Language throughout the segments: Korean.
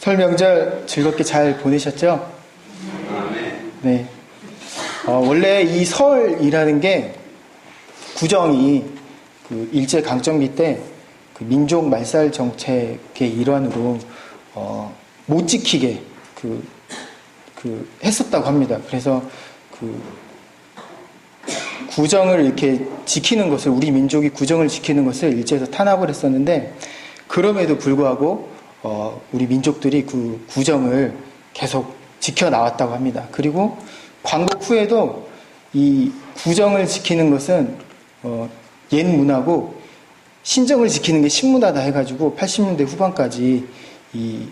설 명절 즐겁게 잘 보내셨죠? 네. 원래 이 설이라는 게 구정이 그 일제 강점기 때 그 민족 말살 정책의 일환으로 못 지키게 했었다고 합니다. 그래서 그 구정을 이렇게 지키는 것을, 우리 민족이 구정을 지키는 것을 일제에서 탄압을 했었는데, 그럼에도 불구하고 우리 민족들이 그 구정을 계속 지켜나왔다고 합니다. 그리고 광복 후에도 이 구정을 지키는 것은 옛 문화고 신정을 지키는 게 신문화다 해가지고 80년대 후반까지 이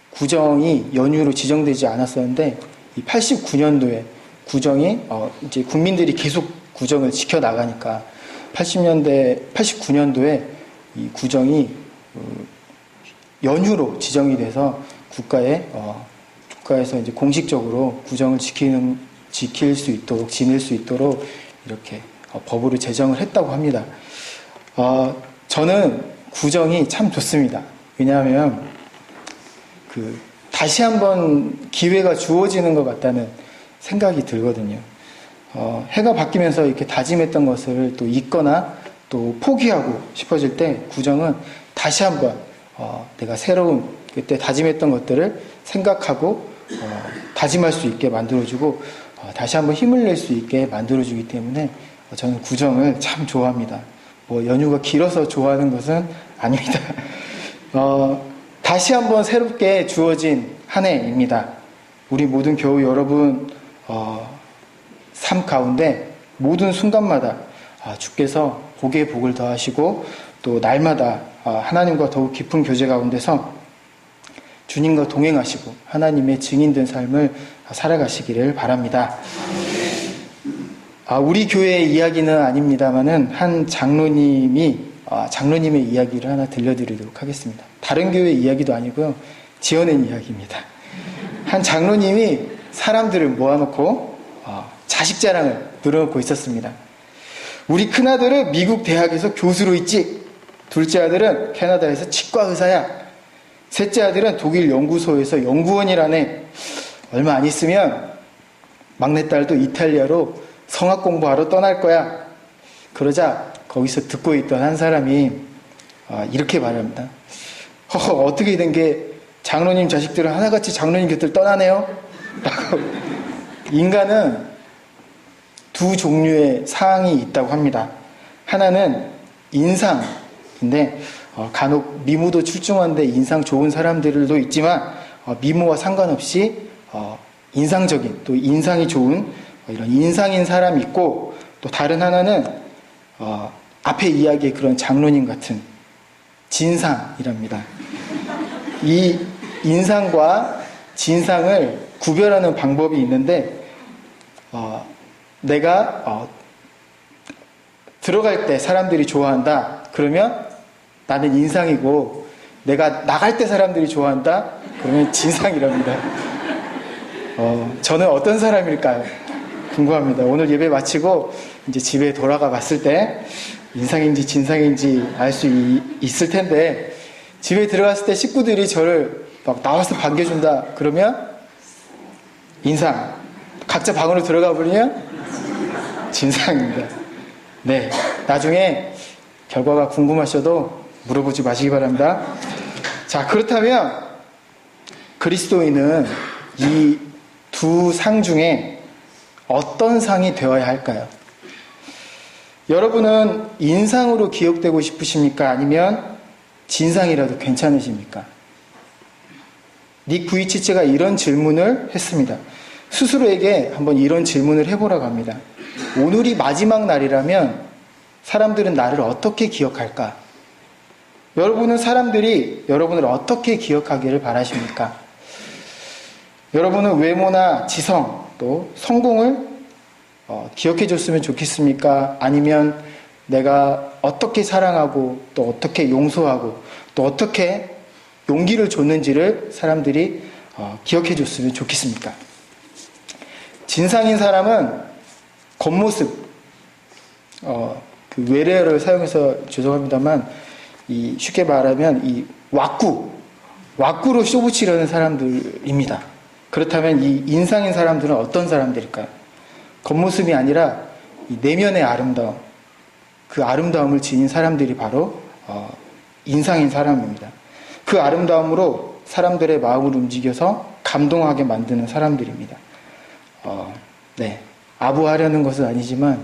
구정이 연휴로 지정되지 않았었는데, 이 89년도에 구정이 이제 국민들이 계속 구정을 지켜나가니까 89년도에 이 구정이 연휴로 지정이 돼서 국가에서 이제 공식적으로 구정을 지킬 수 있도록, 지낼 수 있도록 이렇게 법으로 제정을 했다고 합니다. 저는 구정이 참 좋습니다. 왜냐하면 다시 한번 기회가 주어지는 것 같다는 생각이 들거든요. 해가 바뀌면서 이렇게 다짐했던 것을 또 잊거나 또 포기하고 싶어질 때 구정은 다시 한번 내가 새로운 그때 다짐했던 것들을 생각하고 다짐할 수 있게 만들어주고 다시 한번 힘을 낼 수 있게 만들어주기 때문에 저는 구정을 참 좋아합니다. 뭐 연휴가 길어서 좋아하는 것은 아닙니다. 다시 한번 새롭게 주어진 한 해입니다. 우리 모든 교우 여러분 삶 가운데 모든 순간마다 주께서 복에 복을 더하시고 또 날마다 하나님과 더욱 깊은 교제 가운데서 주님과 동행하시고 하나님의 증인된 삶을 살아가시기를 바랍니다. 우리 교회의 이야기는 아닙니다만은 한 장로님의 이야기를 하나 들려드리도록 하겠습니다. 다른 교회 이야기도 아니고요, 지어낸 이야기입니다. 한 장로님이 사람들을 모아놓고 자식 자랑을 늘어놓고 있었습니다. 우리 큰아들은 미국 대학에서 교수로 있지, 둘째 아들은 캐나다에서 치과 의사야, 셋째 아들은 독일 연구소에서 연구원이라네, 얼마 안 있으면 막내딸도 이탈리아로 성악 공부하러 떠날 거야. 그러자 거기서 듣고 있던 한 사람이 이렇게 말합니다. 어떻게 된 게 장로님 자식들은 하나같이 장로님 곁을 떠나네요? 라고. 인간은 두 종류의 사항이 있다고 합니다. 하나는 인상인데 간혹 미모도 출중한데 인상 좋은 사람들도 있지만 미모와 상관없이 인상적인, 또 인상이 좋은 이런 인상인 사람이 있고, 또 다른 하나는 앞에 이야기의 그런 장로님 같은 진상이랍니다. 이 인상과 진상을 구별하는 방법이 있는데, 내가 들어갈 때 사람들이 좋아한다 그러면 나는 인상이고, 내가 나갈 때 사람들이 좋아한다 그러면 진상이랍니다. 저는 어떤 사람일까요? 궁금합니다. 오늘 예배 마치고 이제 집에 돌아가 봤을 때 인상인지 진상인지 알 수 있을 텐데, 집에 들어갔을 때 식구들이 저를 막 나와서 반겨준다 그러면 인상, 각자 방으로 들어가 버리면 진상입니다. 네, 나중에 결과가 궁금하셔도 물어보지 마시기 바랍니다. 자, 그렇다면 그리스도인은 이 두 상 중에 어떤 상이 되어야 할까요? 여러분은 인상으로 기억되고 싶으십니까? 아니면 진상이라도 괜찮으십니까? 닉 부이치츠가 이런 질문을 했습니다. 스스로에게 한번 이런 질문을 해보라고 합니다. 오늘이 마지막 날이라면 사람들은 나를 어떻게 기억할까? 여러분은 사람들이 여러분을 어떻게 기억하기를 바라십니까? 여러분은 외모나 지성, 또 성공을 기억해 줬으면 좋겠습니까? 아니면 내가 어떻게 사랑하고 또 어떻게 용서하고 또 어떻게 용기를 줬는지를 사람들이 기억해 줬으면 좋겠습니까? 진상인 사람은 겉모습, 그 외래어를 사용해서 죄송합니다만, 쉽게 말하면 이 왁구, 왁구로 쇼붙이려는 사람들입니다. 그렇다면 이 인상인 사람들은 어떤 사람들일까요? 겉모습이 아니라 이 내면의 아름다움, 그 아름다움을 지닌 사람들이 바로 인상인 사람입니다. 그 아름다움으로 사람들의 마음을 움직여서 감동하게 만드는 사람들입니다. 아부하려는 것은 아니지만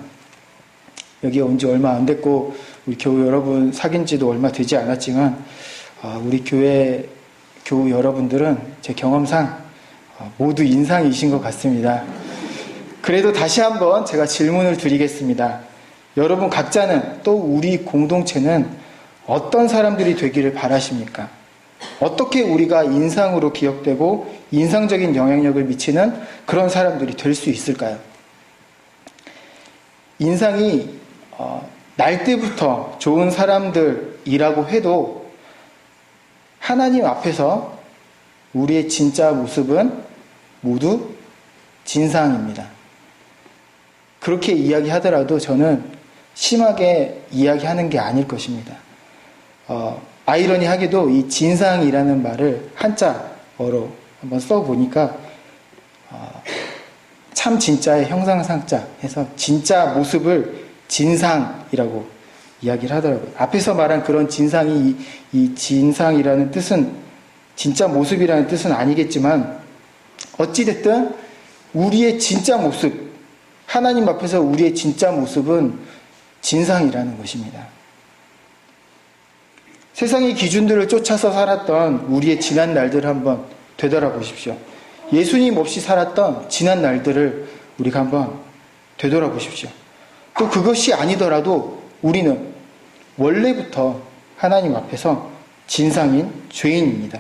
여기 온 지 얼마 안 됐고 우리 교우 여러분 사귄 지도 얼마 되지 않았지만 우리 교우 여러분들은 제 경험상 모두 인상이신 것 같습니다. 그래도 다시 한번 제가 질문을 드리겠습니다. 여러분 각자는 또 우리 공동체는 어떤 사람들이 되기를 바라십니까? 어떻게 우리가 인상으로 기억되고 인상적인 영향력을 미치는 그런 사람들이 될 수 있을까요? 인상이 날 때부터 좋은 사람들이라고 해도 하나님 앞에서 우리의 진짜 모습은 모두 진상입니다. 그렇게 이야기하더라도 저는 심하게 이야기하는 게 아닐 것입니다. 아이러니하게도 이 진상이라는 말을 한자어로 한번 써보니까 참 진짜의 형상상자 해서 진짜 모습을 진상이라고 이야기를 하더라고요. 앞에서 말한 그런 진상이 이 진상이라는 뜻은 진짜 모습이라는 뜻은 아니겠지만 어찌됐든 우리의 진짜 모습, 하나님 앞에서 우리의 진짜 모습은 진상이라는 것입니다. 세상의 기준들을 쫓아서 살았던 우리의 지난 날들을 한번 되돌아보십시오. 예수님 없이 살았던 지난 날들을 우리가 한번 되돌아보십시오. 또 그것이 아니더라도 우리는 원래부터 하나님 앞에서 진상인 죄인입니다.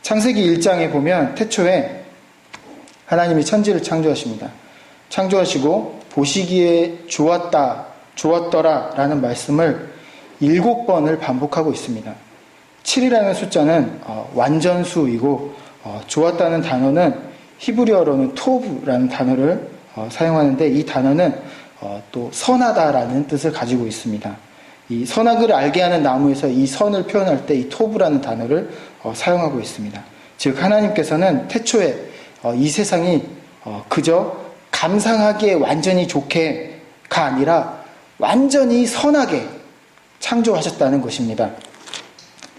창세기 1장에 보면 태초에 하나님이 천지를 창조하십니다. 창조하시고 보시기에 좋았더라 라는 말씀을 7번을 반복하고 있습니다. 7이라는 숫자는 완전수이고 좋았다는 단어는 히브리어로는 토브라는 단어를 사용하는데 이 단어는 또 선하다라는 뜻을 가지고 있습니다. 이 선악을 알게 하는 나무에서 이 선을 표현할 때 이 토브라는 단어를 사용하고 있습니다. 즉 하나님께서는 태초에 이 세상이 그저 감상하기에 완전히 좋게가 아니라 완전히 선하게 창조하셨다는 것입니다.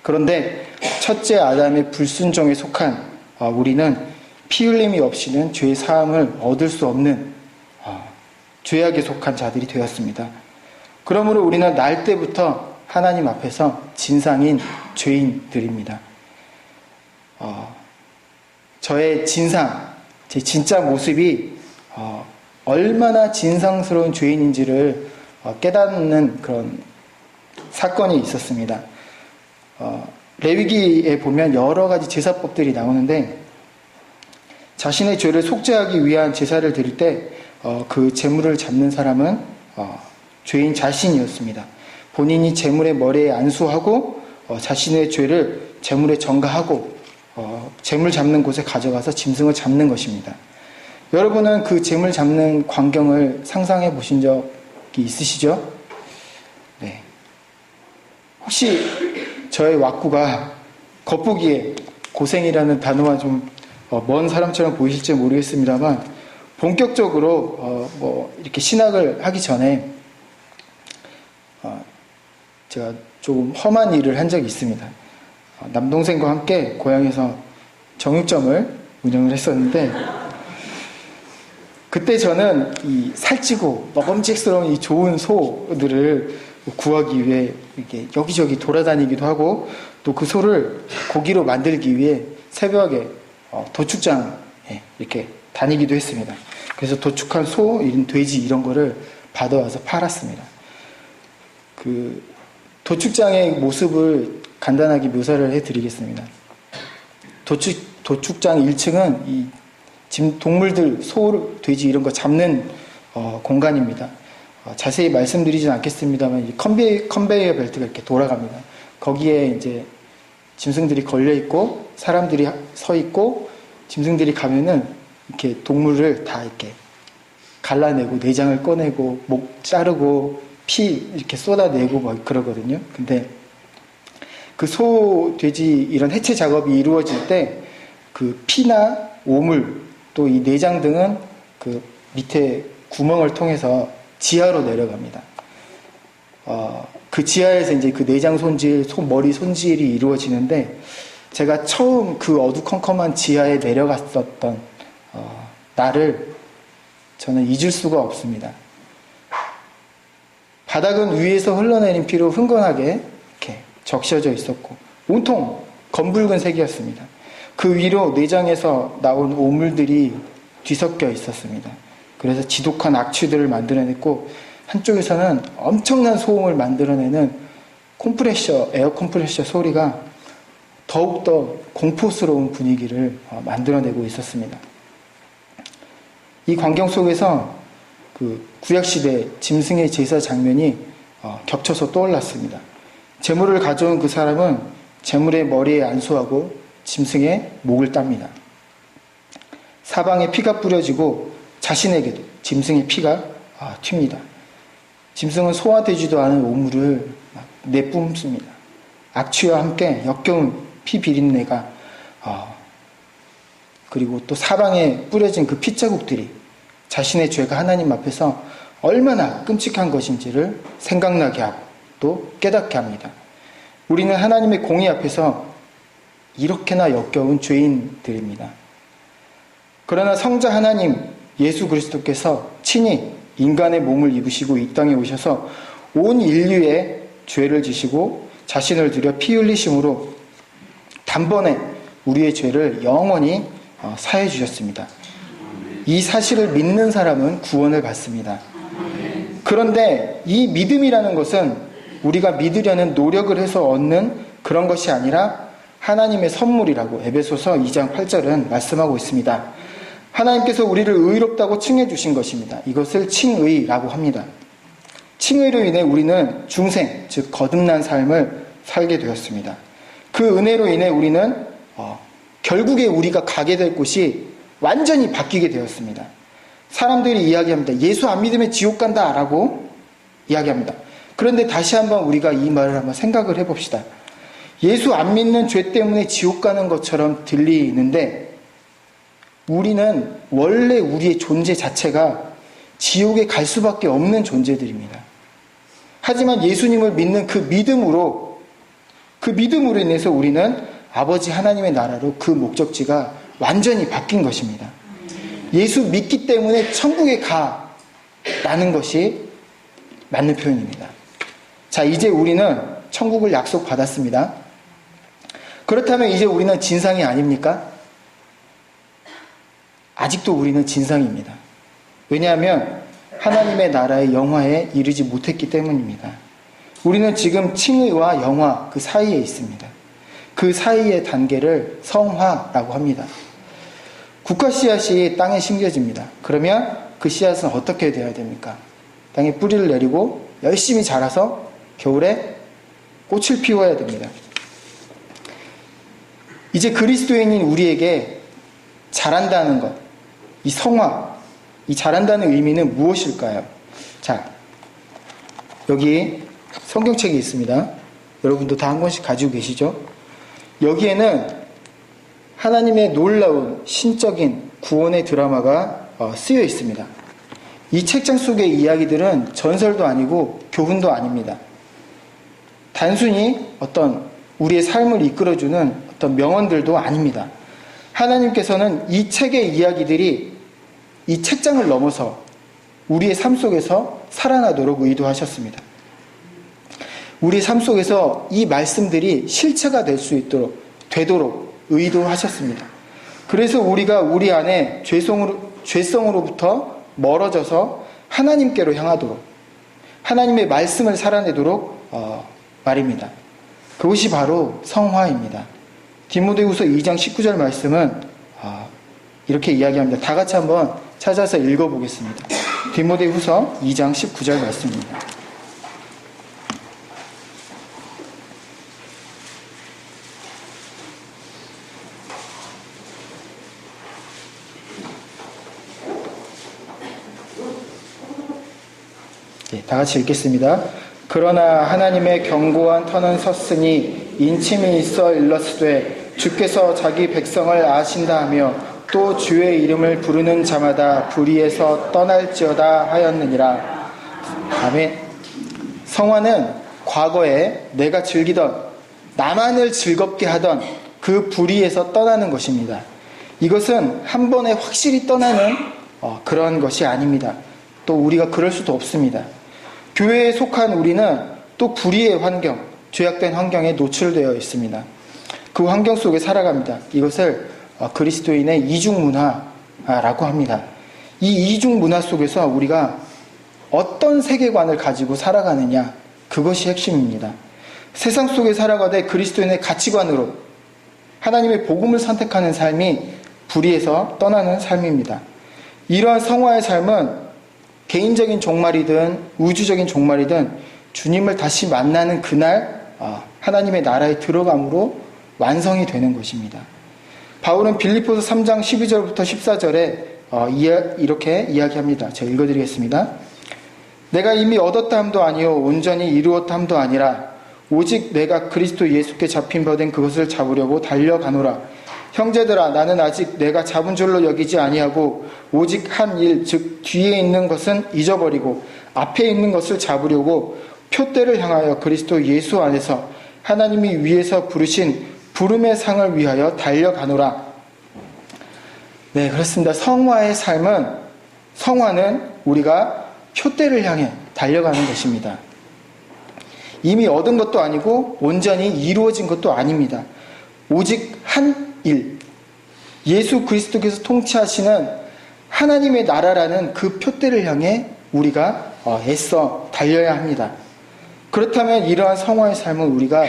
그런데 첫째 아담의 불순종에 속한 우리는 피 흘림이 없이는 죄의 사함을 얻을 수 없는 죄악에 속한 자들이 되었습니다. 그러므로 우리는 날 때부터 하나님 앞에서 진상인 죄인들입니다. 저의 진상, 제 진짜 모습이 얼마나 진상스러운 죄인인지를 깨닫는 그런 사건이 있었습니다. 레위기에 보면 여러 가지 제사법들이 나오는데 자신의 죄를 속죄하기 위한 제사를 드릴 때 그 제물을 잡는 사람은 죄인 자신이었습니다. 본인이 제물의 머리에 안수하고 자신의 죄를 제물에 전가하고 제물 잡는 곳에 가져가서 짐승을 잡는 것입니다. 여러분은 그 제물 잡는 광경을 상상해 보신 적이 있으시죠? 네. 혹시 저의 왁구가 겉보기에 고생이라는 단어와 좀 먼 사람처럼 보이실지 모르겠습니다만 본격적으로 이렇게 신학을 하기 전에 제가 조금 험한 일을 한 적이 있습니다. 남동생과 함께 고향에서 정육점을 운영을 했었는데 그때 저는 이 살찌고 먹음직스러운 이 좋은 소들을 구하기 위해 이렇게 여기저기 돌아다니기도 하고 또 그 소를 고기로 만들기 위해 새벽에 도축장에 이렇게 다니기도 했습니다. 그래서 도축한 소, 돼지 이런 거를 받아와서 팔았습니다. 그 도축장의 모습을 간단하게 묘사를 해드리겠습니다. 도축장 1층은 이 동물들, 소, 돼지 이런 거 잡는 공간입니다. 자세히 말씀드리진 않겠습니다만 이 컨베이어 벨트가 이렇게 돌아갑니다. 거기에 이제 짐승들이 걸려 있고 사람들이 서 있고 짐승들이 가면은 이렇게 동물을 다 이렇게 갈라내고 내장을 꺼내고 목 자르고 피 이렇게 쏟아내고 막 그러거든요. 근데 그 소, 돼지 이런 해체 작업이 이루어질 때 그 피나 오물 또 이 내장 등은 그 밑에 구멍을 통해서 지하로 내려갑니다. 그 지하에서 이제 그 내장 손질, 머리 손질이 이루어지는데 제가 처음 그 어두컴컴한 지하에 내려갔었던 날을 저는 잊을 수가 없습니다. 바닥은 위에서 흘러내린 피로 흥건하게 이렇게 적셔져 있었고 온통 검붉은 색이었습니다. 그 위로 내장에서 나온 오물들이 뒤섞여 있었습니다. 그래서 지독한 악취들을 만들어냈고 한쪽에서는 엄청난 소음을 만들어내는 에어 컴프레셔 소리가 더욱더 공포스러운 분위기를 만들어내고 있었습니다. 이 광경 속에서 그 구약시대 짐승의 제사 장면이 겹쳐서 떠올랐습니다. 제물을 가져온 그 사람은 제물의 머리에 안수하고 짐승의 목을 땁니다. 사방에 피가 뿌려지고 자신에게도 짐승의 피가 튑니다. 짐승은 소화되지도 않은 오물을 내뿜습니다. 악취와 함께 역겨운 피 비린내가 그리고 또 사방에 뿌려진 그 핏자국들이 자신의 죄가 하나님 앞에서 얼마나 끔찍한 것인지를 생각나게 하고 또 깨닫게 합니다. 우리는 하나님의 공의 앞에서 이렇게나 역겨운 죄인들입니다. 그러나 성자 하나님 예수 그리스도께서 친히 인간의 몸을 입으시고 이 땅에 오셔서 온 인류의 죄를 지시고 자신을 들여 피 흘리심으로 단번에 우리의 죄를 영원히 사해 주셨습니다. 이 사실을 믿는 사람은 구원을 받습니다. 그런데 이 믿음이라는 것은 우리가 믿으려는 노력을 해서 얻는 그런 것이 아니라 하나님의 선물이라고 에베소서 2장 8절은 말씀하고 있습니다. 하나님께서 우리를 의롭다고 칭해 주신 것입니다. 이것을 칭의라고 합니다. 칭의로 인해 우리는 중생, 즉 거듭난 삶을 살게 되었습니다. 그 은혜로 인해 우리는 결국에 우리가 가게 될 곳이 완전히 바뀌게 되었습니다. 사람들이 이야기합니다. 예수 안 믿으면 지옥 간다 라고 이야기합니다. 그런데 다시 한번 우리가 이 말을 한번 생각을 해봅시다. 예수 안 믿는 죄 때문에 지옥 가는 것처럼 들리는데 우리는 원래 우리의 존재 자체가 지옥에 갈 수밖에 없는 존재들입니다. 하지만 예수님을 믿는 그 믿음으로 인해서 우리는 아버지 하나님의 나라로 그 목적지가 완전히 바뀐 것입니다. 예수 믿기 때문에 천국에 가라는 것이 맞는 표현입니다. 자, 이제 우리는 천국을 약속받았습니다. 그렇다면 이제 우리는 진상이 아닙니까? 아직도 우리는 진상입니다. 왜냐하면 하나님의 나라의 영화에 이르지 못했기 때문입니다. 우리는 지금 칭의와 영화 그 사이에 있습니다. 그 사이의 단계를 성화라고 합니다. 국화 씨앗이 땅에 심겨집니다. 그러면 그 씨앗은 어떻게 되어야 됩니까? 땅에 뿌리를 내리고 열심히 자라서 겨울에 꽃을 피워야 됩니다. 이제 그리스도인인 우리에게 자란다는 것, 이 성화, 이 자란다는 의미는 무엇일까요? 자, 여기 성경책이 있습니다. 여러분도 다 한 권씩 가지고 계시죠? 여기에는 하나님의 놀라운 신적인 구원의 드라마가 쓰여 있습니다. 이 책장 속의 이야기들은 전설도 아니고 교훈도 아닙니다. 단순히 어떤 우리의 삶을 이끌어주는 어떤 명언들도 아닙니다. 하나님께서는 이 책의 이야기들이 이 책장을 넘어서 우리의 삶 속에서 살아나도록 의도하셨습니다. 우리의 삶 속에서 이 말씀들이 실체가 될 수 되도록 의도하셨습니다. 그래서 우리가 우리 안에 죄성으로부터 멀어져서 하나님께로 향하도록 하나님의 말씀을 살아내도록 말입니다. 그것이 바로 성화입니다. 디모데후서 2장 19절 말씀은 이렇게 이야기합니다. 다 같이 한번 찾아서 읽어보겠습니다. 디모데후서 2장 19절 말씀입니다. 다 같이 읽겠습니다. 그러나 하나님의 견고한 터는 섰으니 인침이 있어 일렀으되 주께서 자기 백성을 아신다 하며 또 주의 이름을 부르는 자마다 불의에서 떠날지어다 하였느니라. 아멘. 성화는 과거에 내가 즐기던, 나만을 즐겁게 하던 그 불의에서 떠나는 것입니다. 이것은 한 번에 확실히 떠나는 그런 것이 아닙니다. 또 우리가 그럴 수도 없습니다. 교회에 속한 우리는 또 불의의 환경, 죄악된 환경에 노출되어 있습니다. 그 환경 속에 살아갑니다. 이것을 그리스도인의 이중문화라고 합니다. 이 이중문화 속에서 우리가 어떤 세계관을 가지고 살아가느냐, 그것이 핵심입니다. 세상 속에 살아가되 그리스도인의 가치관으로 하나님의 복음을 선택하는 삶이 불의에서 떠나는 삶입니다. 이러한 성화의 삶은 개인적인 종말이든 우주적인 종말이든 주님을 다시 만나는 그날 하나님의 나라에 들어감으로 완성이 되는 것입니다. 바울은 빌립보서 3장 12절부터 14절에 이렇게 이야기합니다. 제가 읽어드리겠습니다. 내가 이미 얻었다 함도 아니요 온전히 이루었다 함도 아니라 오직 내가 그리스도 예수께 잡힌 바 된 그것을 잡으려고 달려가노라. 형제들아, 나는 아직 내가 잡은 줄로 여기지 아니하고 오직 한 일, 즉 뒤에 있는 것은 잊어버리고 앞에 있는 것을 잡으려고 표대를 향하여 그리스도 예수 안에서 하나님이 위에서 부르신 부름의 상을 위하여 달려가노라. 네, 그렇습니다. 성화는 우리가 표대를 향해 달려가는 것입니다. 이미 얻은 것도 아니고 온전히 이루어진 것도 아닙니다. 오직 한 일, 예수 그리스도께서 통치하시는 하나님의 나라라는 그 표대를 향해 우리가 애써 달려야 합니다. 그렇다면 이러한 성화의 삶은 우리가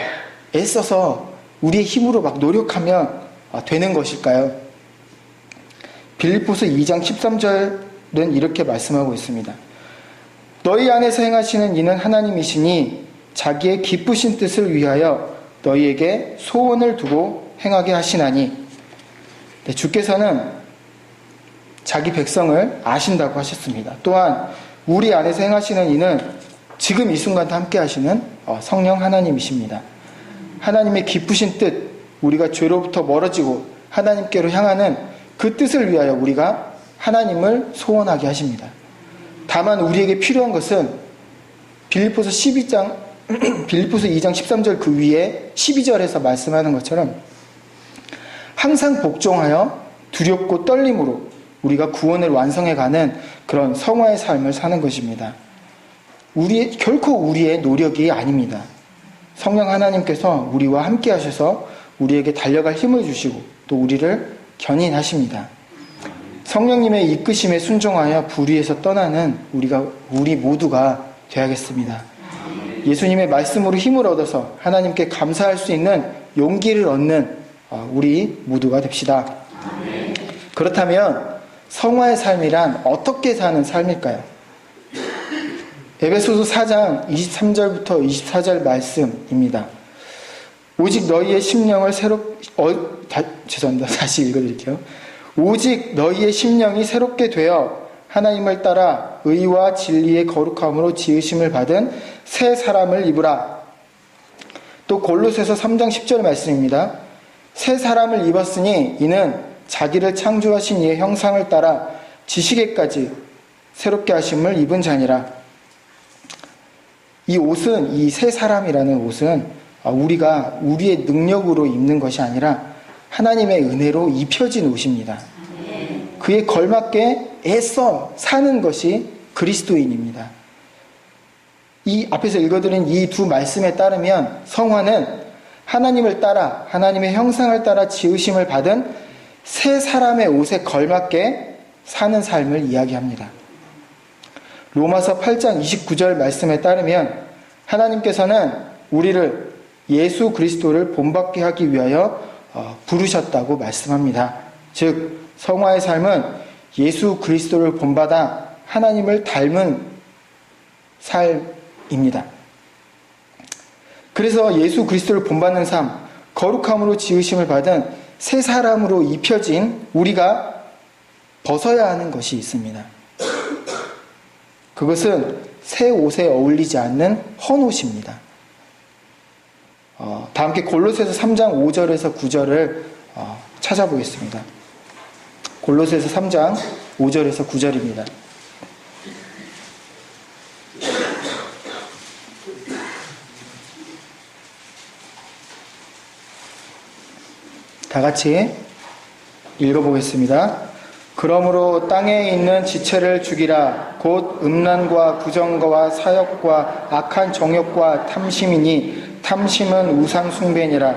애써서 우리의 힘으로 막 노력하면 되는 것일까요? 빌립보서 2장 13절은 이렇게 말씀하고 있습니다. 너희 안에서 행하시는 이는 하나님이시니 자기의 기쁘신 뜻을 위하여 너희에게 소원을 두고 행하게 하시나니. 네, 주께서는 자기 백성을 아신다고 하셨습니다. 또한 우리 안에서 행하시는 이는 지금 이 순간도 함께 하시는 성령 하나님이십니다. 하나님의 기쁘신 뜻, 우리가 죄로부터 멀어지고 하나님께로 향하는 그 뜻을 위하여 우리가 하나님을 소원하게 하십니다. 다만 우리에게 필요한 것은 빌립보서 2장 13절 그 위에 12절에서 말씀하는 것처럼 항상 복종하여 두렵고 떨림으로 우리가 구원을 완성해가는 그런 성화의 삶을 사는 것입니다. 결코 우리의 노력이 아닙니다. 성령 하나님께서 우리와 함께 하셔서 우리에게 달려갈 힘을 주시고 또 우리를 견인하십니다. 성령님의 이끄심에 순종하여 불의에서 떠나는 우리 모두가 되어야겠습니다. 예수님의 말씀으로 힘을 얻어서 하나님께 감사할 수 있는 용기를 얻는 우리 모두가 됩시다. 그렇다면 성화의 삶이란 어떻게 사는 삶일까요? 에베소서 4장 23절부터 24절 말씀입니다. 오직 너희의 심령을 다시 읽어드릴게요. 오직 너희의 심령이 새롭게 되어 하나님을 따라 의와 진리의 거룩함으로 지으심을 받은 새 사람을 입으라. 또 골로새서 3장 10절 말씀입니다. 새 사람을 입었으니 이는 자기를 창조하신 이의 형상을 따라 지식에까지 새롭게 하심을 입은 자니라. 이 새 사람이라는 옷은 우리가 우리의 능력으로 입는 것이 아니라 하나님의 은혜로 입혀진 옷입니다. 그에 걸맞게 애써 사는 것이 그리스도인입니다. 이 앞에서 읽어드린 이 두 말씀에 따르면 성화는 하나님을 따라 하나님의 형상을 따라 지으심을 받은 새 사람의 옷에 걸맞게 사는 삶을 이야기합니다. 로마서 8장 29절 말씀에 따르면 하나님께서는 우리를 예수 그리스도를 본받게 하기 위하여 부르셨다고 말씀합니다. 즉 성화의 삶은 예수 그리스도를 본받아 하나님을 닮은 삶입니다. 그래서 예수 그리스도를 본받는 삶, 거룩함으로 지으심을 받은 새 사람으로 입혀진 우리가 벗어야 하는 것이 있습니다. 그것은 새 옷에 어울리지 않는 헌옷입니다. 다 함께 골로새서 3장 5절에서 9절을 찾아보겠습니다. 골로새서 3장 5절에서 9절입니다. 다 같이 읽어보겠습니다. 그러므로 땅에 있는 지체를 죽이라. 곧 음란과 부정과 사욕과 악한 정욕과 탐심이니 탐심은 우상 숭배니라.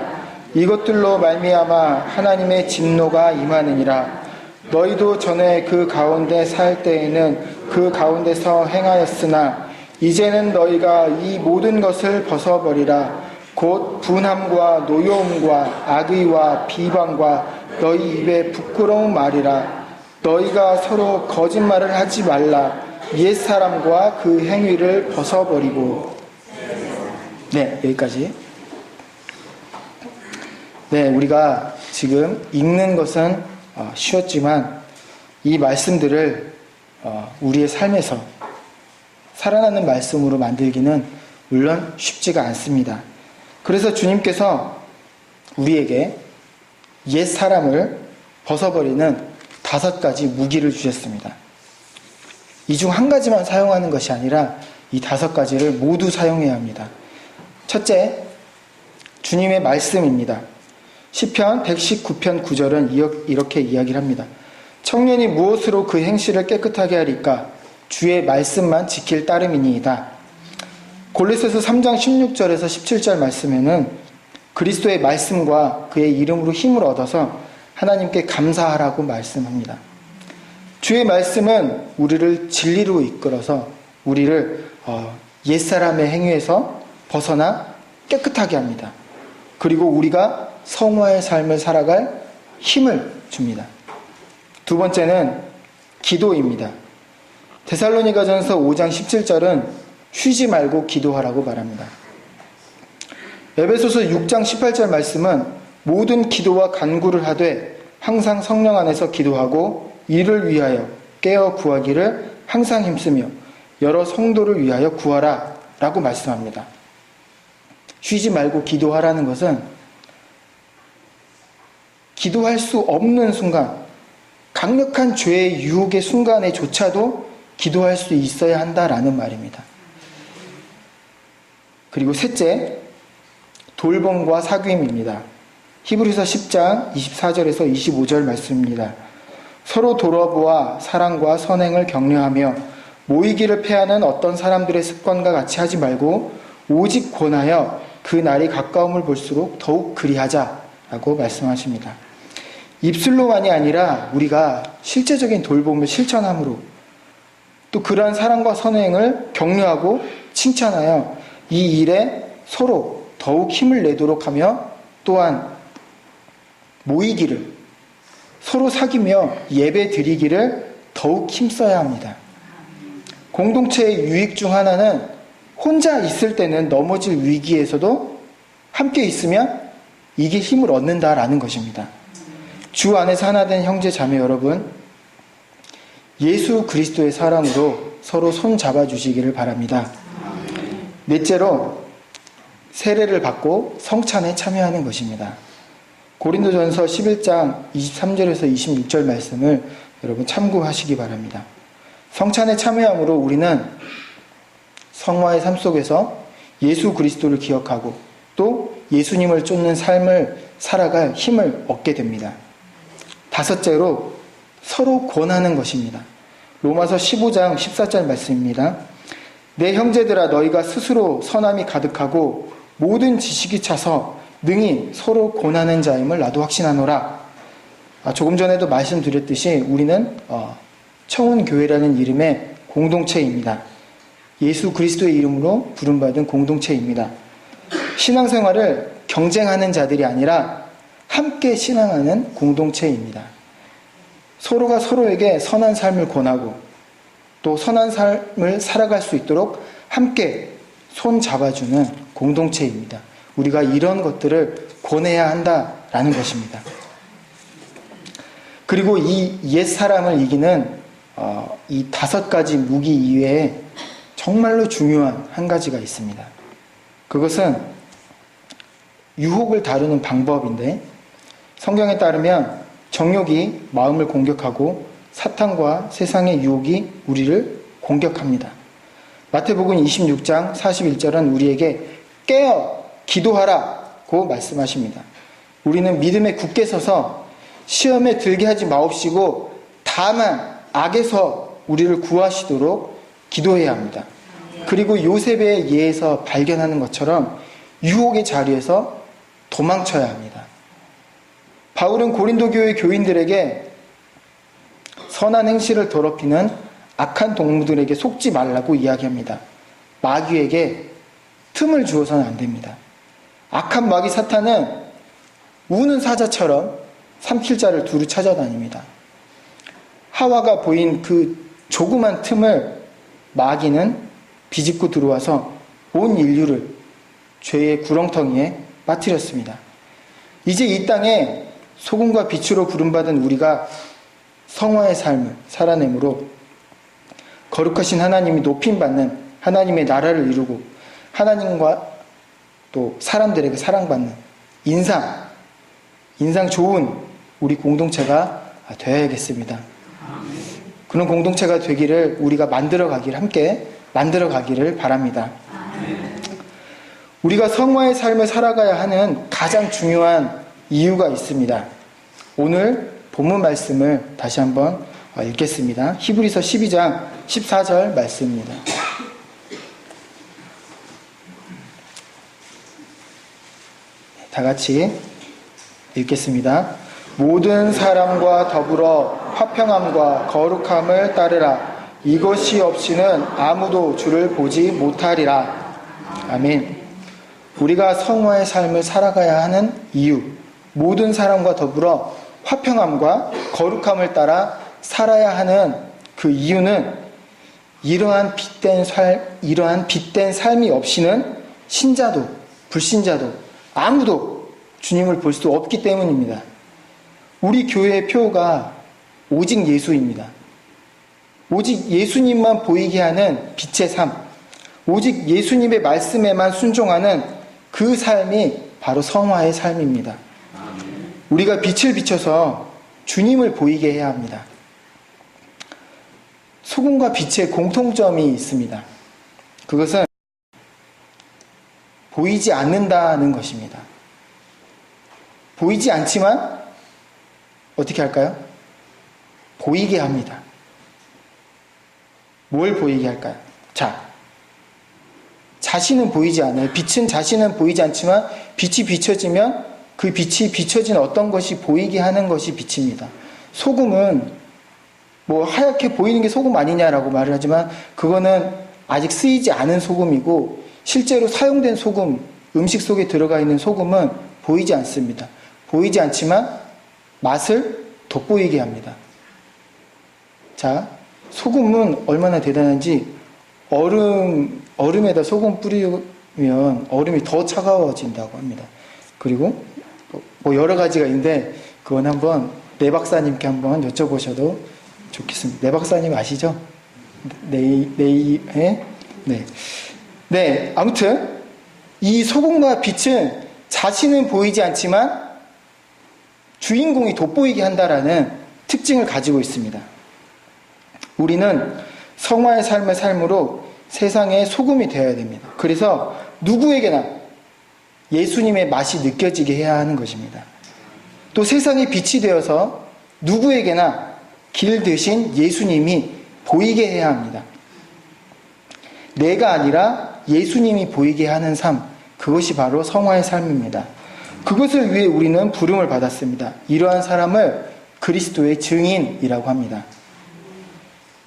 이것들로 말미암아 하나님의 진노가 임하느니라. 너희도 전에 그 가운데 살 때에는 그 가운데서 행하였으나 이제는 너희가 이 모든 것을 벗어버리라. 곧 분함과 노여움과 악의와 비방과 너희 입에 부끄러운 말이라. 너희가 서로 거짓말을 하지 말라. 옛사람과 그 행위를 벗어버리고. 네, 여기까지. 네, 우리가 지금 읽는 것은 쉬웠지만 이 말씀들을 우리의 삶에서 살아나는 말씀으로 만들기는 물론 쉽지가 않습니다. 그래서 주님께서 우리에게 옛 사람을 벗어버리는 5가지 무기를 주셨습니다. 이 중 한 가지만 사용하는 것이 아니라 이 5가지를 모두 사용해야 합니다. 첫째, 주님의 말씀입니다. 시편 119편 9절은 이렇게 이야기를 합니다. 청년이 무엇으로 그 행실을 깨끗하게 하리까? 주의 말씀만 지킬 따름이니이다. 골로새서 3장 16절에서 17절 말씀에는 그리스도의 말씀과 그의 이름으로 힘을 얻어서 하나님께 감사하라고 말씀합니다. 주의 말씀은 우리를 진리로 이끌어서 우리를 옛사람의 행위에서 벗어나 깨끗하게 합니다. 그리고 우리가 성화의 삶을 살아갈 힘을 줍니다. 두 번째는 기도입니다. 데살로니가전서 5장 17절은 쉬지 말고 기도하라고 말합니다. 에베소서 6장 18절 말씀은 모든 기도와 간구를 하되 항상 성령 안에서 기도하고 이를 위하여 깨어 구하기를 항상 힘쓰며 여러 성도를 위하여 구하라 라고 말씀합니다. 쉬지 말고 기도하라는 것은 기도할 수 없는 순간, 강력한 죄의 유혹의 순간에조차도 기도할 수 있어야 한다라는 말입니다. 그리고 셋째, 돌봄과 사귐입니다. 히브리서 10장 24절에서 25절 말씀입니다. 서로 돌아보아 사랑과 선행을 격려하며 모이기를 패하는 어떤 사람들의 습관과 같이 하지 말고 오직 권하여 그 날이 가까움을 볼수록 더욱 그리하자라고 말씀하십니다. 입술로만이 아니라 우리가 실제적인 돌봄을 실천함으로 또 그러한 사랑과 선행을 격려하고 칭찬하여 이 일에 서로 더욱 힘을 내도록 하며 또한 모이기를 서로 사귀며 예배 드리기를 더욱 힘써야 합니다. 공동체의 유익 중 하나는 혼자 있을 때는 넘어질 위기에서도 함께 있으면 이게 힘을 얻는다라는 것입니다. 주 안에서 하나 된 형제 자매 여러분, 예수 그리스도의 사랑으로 서로 손 잡아주시기를 바랍니다. 넷째로 세례를 받고 성찬에 참여하는 것입니다. 고린도전서 11장 23절에서 26절 말씀을 여러분 참고하시기 바랍니다. 성찬에 참여함으로 우리는 성화의 삶 속에서 예수 그리스도를 기억하고 또 예수님을 쫓는 삶을 살아갈 힘을 얻게 됩니다. 다섯째로 서로 권하는 것입니다. 로마서 15장 14절 말씀입니다. 내 형제들아 너희가 스스로 선함이 가득하고 모든 지식이 차서 능히 서로 권하는 자임을 나도 확신하노라. 조금 전에도 말씀드렸듯이 우리는 청운교회라는 이름의 공동체입니다. 예수 그리스도의 이름으로 부름받은 공동체입니다. 신앙생활을 경쟁하는 자들이 아니라 함께 신앙하는 공동체입니다. 서로가 서로에게 선한 삶을 권하고 또 선한 삶을 살아갈 수 있도록 함께 손 잡아주는 공동체입니다. 우리가 이런 것들을 권해야 한다라는 것입니다. 그리고 이 옛사람을 이기는 이 5가지 무기 이외에 정말로 중요한 한 가지가 있습니다. 그것은 유혹을 다루는 방법인데, 성경에 따르면 정욕이 마음을 공격하고 사탄과 세상의 유혹이 우리를 공격합니다. 마태복음 26장 41절은 우리에게 깨어 기도하라고 말씀하십니다. 우리는 믿음에 굳게 서서 시험에 들게 하지 마옵시고 다만 악에서 우리를 구하시도록 기도해야 합니다. 그리고 요셉의 예에서 발견하는 것처럼 유혹의 자리에서 도망쳐야 합니다. 바울은 고린도 교회 교인들에게 선한 행실을 더럽히는 악한 동무들에게 속지 말라고 이야기합니다. 마귀에게 틈을 주어서는 안 됩니다. 악한 마귀 사탄은 우는 사자처럼 삼킬 자를 두루 찾아다닙니다. 하와가 보인 그 조그만 틈을 마귀는 비집고 들어와서 온 인류를 죄의 구렁텅이에 빠뜨렸습니다. 이제 이 땅에 소금과 빛으로 부름받은 우리가 성화의 삶을 살아내므로 거룩하신 하나님이 높임받는 하나님의 나라를 이루고 하나님과 또 사람들에게 사랑받는 인상 좋은 우리 공동체가 되어야겠습니다. 그런 공동체가 되기를 우리가 함께 만들어가기를 바랍니다. 우리가 성화의 삶을 살아가야 하는 가장 중요한 이유가 있습니다. 오늘 본문 말씀을 다시 한번 읽겠습니다. 히브리서 12장 14절 말씀입니다. 다 같이 읽겠습니다. 모든 사람과 더불어 화평함과 거룩함을 따르라. 이것이 없이는 아무도 주를 보지 못하리라. 아멘. 우리가 성화의 삶을 살아가야 하는 이유, 모든 사람과 더불어 화평함과 거룩함을 따라 살아야 하는 그 이유는 이러한 빛된 삶이 없이는 신자도 불신자도 아무도 주님을 볼 수 없기 때문입니다. 우리 교회의 표가 오직 예수입니다. 오직 예수님만 보이게 하는 빛의 삶, 오직 예수님의 말씀에만 순종하는 그 삶이 바로 성화의 삶입니다. 우리가 빛을 비춰서 주님을 보이게 해야 합니다. 소금과 빛의 공통점이 있습니다. 그것은 보이지 않는다는 것입니다. 보이지 않지만 어떻게 할까요? 보이게 합니다. 뭘 보이게 할까요? 자, 자신은 보이지 않아요. 빛은 자신은 보이지 않지만 빛이 비춰지면 그 빛이 비춰진 어떤 것이 보이게 하는 것이 빛입니다. 소금은 뭐 하얗게 보이는 게 소금 아니냐라고 말을 하지만 그거는 아직 쓰이지 않은 소금이고 실제로 사용된 소금, 음식 속에 들어가 있는 소금은 보이지 않습니다. 보이지 않지만 맛을 돋보이게 합니다. 자, 소금은 얼마나 대단한지 얼음에다 소금 뿌리면 얼음이 더 차가워진다고 합니다. 그리고 뭐 여러 가지가 있는데 그건 한번 내 박사님께 한번 여쭤보셔도 좋겠습니다. 내 박사님 아시죠? 네. 아무튼 이 소금과 빛은 자신은 보이지 않지만 주인공이 돋보이게 한다라는 특징을 가지고 있습니다. 우리는 성화의 삶을 삶으로 세상의 소금이 되어야 됩니다. 그래서 누구에게나 예수님의 맛이 느껴지게 해야 하는 것입니다. 또 세상의 빛이 되어서 누구에게나 길 대신 예수님이 보이게 해야 합니다. 내가 아니라 예수님이 보이게 하는 삶, 그것이 바로 성화의 삶입니다. 그것을 위해 우리는 부름을 받았습니다. 이러한 사람을 그리스도의 증인이라고 합니다.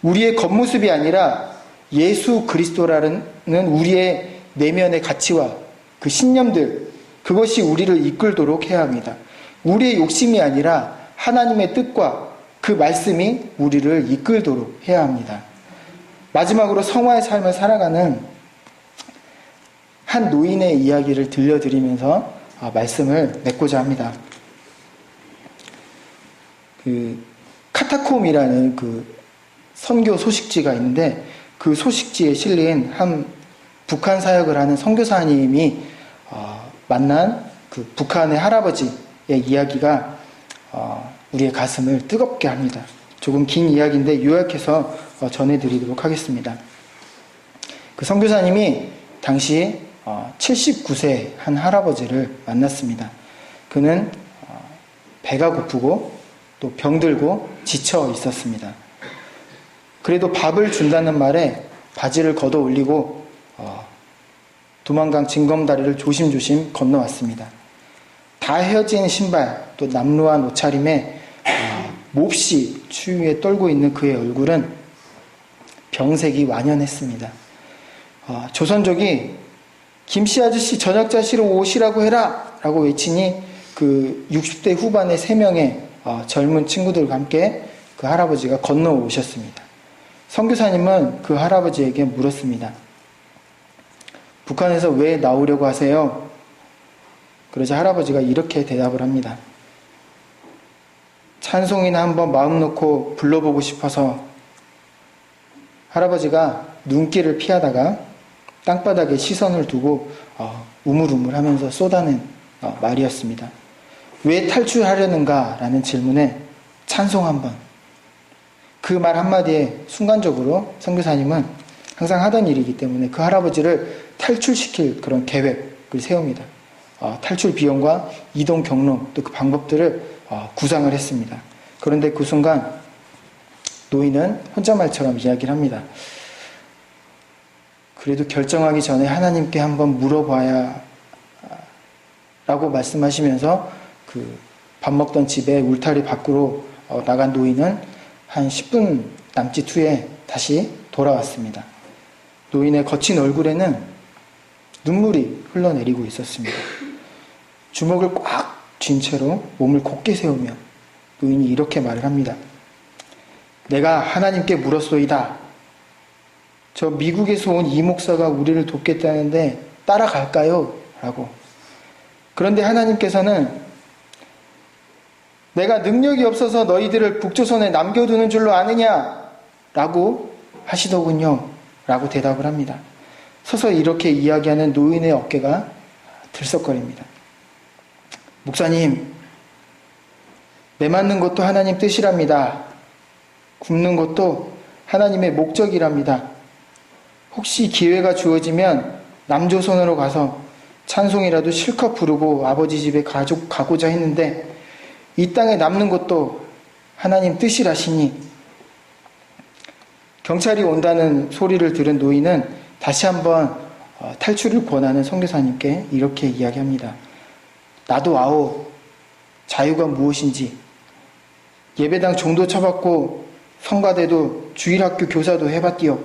우리의 겉모습이 아니라 예수 그리스도라는 우리의 내면의 가치와 그 신념들, 그것이 우리를 이끌도록 해야 합니다. 우리의 욕심이 아니라 하나님의 뜻과 그 말씀이 우리를 이끌도록 해야 합니다. 마지막으로 성화의 삶을 살아가는 한 노인의 이야기를 들려드리면서 말씀을 맺고자 합니다. 카타콤이라는 선교 소식지가 있는데 그 소식지에 실린 한 북한 사역을 하는 선교사님이 만난 그 북한의 할아버지의 이야기가 우리의 가슴을 뜨겁게 합니다. 조금 긴 이야기인데 요약해서 전해드리도록 하겠습니다. 그 선교사님이 당시 79세 한 할아버지를 만났습니다. 그는 배가 고프고 또 병들고 지쳐 있었습니다. 그래도 밥을 준다는 말에 바지를 걷어 올리고 두만강 징검다리를 조심조심 건너왔습니다. 다 헤어진 신발 또 남루한 옷차림에 몹시 추위에 떨고 있는 그의 얼굴은 병색이 완연했습니다. 조선족이 김씨 아저씨 저녁 자시러 오시라고 해라 라고 외치니 그 60대 후반의 3명의 젊은 친구들과 함께 그 할아버지가 건너오셨습니다. 선교사님은 그 할아버지에게 물었습니다. 북한에서 왜 나오려고 하세요? 그러자 할아버지가 이렇게 대답을 합니다. 찬송이나 한번 마음 놓고 불러보고 싶어서. 할아버지가 눈길을 피하다가 땅바닥에 시선을 두고 우물우물하면서 쏟아낸 말이었습니다. 왜 탈출하려는가? 라는 질문에 찬송 한번. 그 말 한마디에 순간적으로 선교사님은 항상 하던 일이기 때문에 그 할아버지를 탈출시킬 그런 계획을 세웁니다. 탈출 비용과 이동 경로 또 그 방법들을 구상을 했습니다. 그런데 그 순간 노인은 혼잣말처럼 이야기를 합니다. 그래도 결정하기 전에 하나님께 한번 물어봐야 라고 말씀하시면서 그 밥 먹던 집에 울타리 밖으로 나간 노인은 한 10분 남짓 후에 다시 돌아왔습니다. 노인의 거친 얼굴에는 눈물이 흘러내리고 있었습니다. 주먹을 꽉 쥔 채로 몸을 곧게 세우며 노인이 이렇게 말을 합니다. 내가 하나님께 물었소이다. 저 미국에서 온 이 목사가 우리를 돕겠다는데 따라갈까요? 라고. 그런데 하나님께서는 내가 능력이 없어서 너희들을 북조선에 남겨두는 줄로 아느냐? 라고 하시더군요. 라고 대답을 합니다. 서서 이렇게 이야기하는 노인의 어깨가 들썩거립니다. 목사님, 매 맞는 것도 하나님 뜻이랍니다. 굶는 것도 하나님의 목적이랍니다. 혹시 기회가 주어지면 남조선으로 가서 찬송이라도 실컷 부르고 아버지 집에 가고자 했는데 이 땅에 남는 것도 하나님 뜻이라시니. 경찰이 온다는 소리를 들은 노인은 다시 한번 탈출을 권하는 선교사님께 이렇게 이야기합니다. 나도 아오. 자유가 무엇인지. 예배당 종도 쳐봤고 성가대도 주일학교 교사도 해봤디요.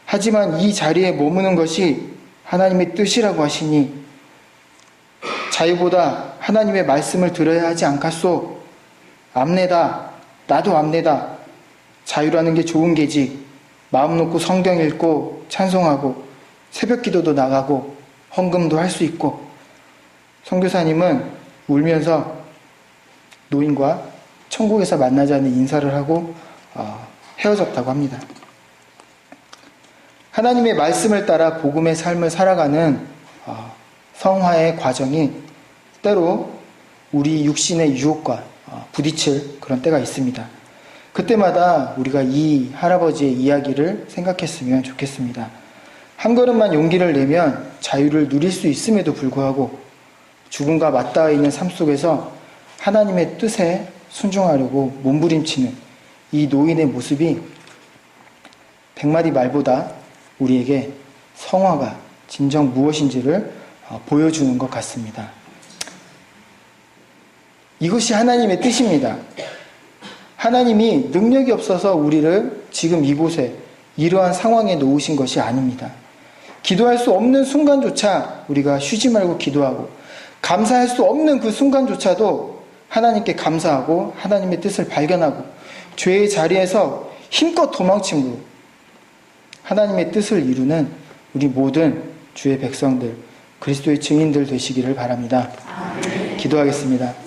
하지만 이 자리에 머무는 것이 하나님의 뜻이라고 하시니 자유보다 하나님의 말씀을 들어야 하지 않겠소. 암내다. 나도 암내다. 자유라는 게 좋은 게지. 마음 놓고 성경 읽고 찬송하고 새벽 기도도 나가고 헌금도 할 수 있고. 선교사님은 울면서 노인과 천국에서 만나자는 인사를 하고 헤어졌다고 합니다. 하나님의 말씀을 따라 복음의 삶을 살아가는 성화의 과정이 때로 우리 육신의 유혹과 부딪힐 그런 때가 있습니다. 그때마다 우리가 이 할아버지의 이야기를 생각했으면 좋겠습니다. 한 걸음만 용기를 내면 자유를 누릴 수 있음에도 불구하고 죽음과 맞닿아 있는 삶 속에서 하나님의 뜻에 순종하려고 몸부림치는 이 노인의 모습이 100마디 말보다 우리에게 성화가 진정 무엇인지를 보여주는 것 같습니다. 이것이 하나님의 뜻입니다. 하나님이 능력이 없어서 우리를 지금 이곳에 이러한 상황에 놓으신 것이 아닙니다. 기도할 수 없는 순간조차 우리가 쉬지 말고 기도하고 감사할 수 없는 그 순간조차도 하나님께 감사하고 하나님의 뜻을 발견하고 죄의 자리에서 힘껏 도망침으로 하나님의 뜻을 이루는 우리 모든 주의 백성들, 그리스도의 증인들 되시기를 바랍니다. 기도하겠습니다.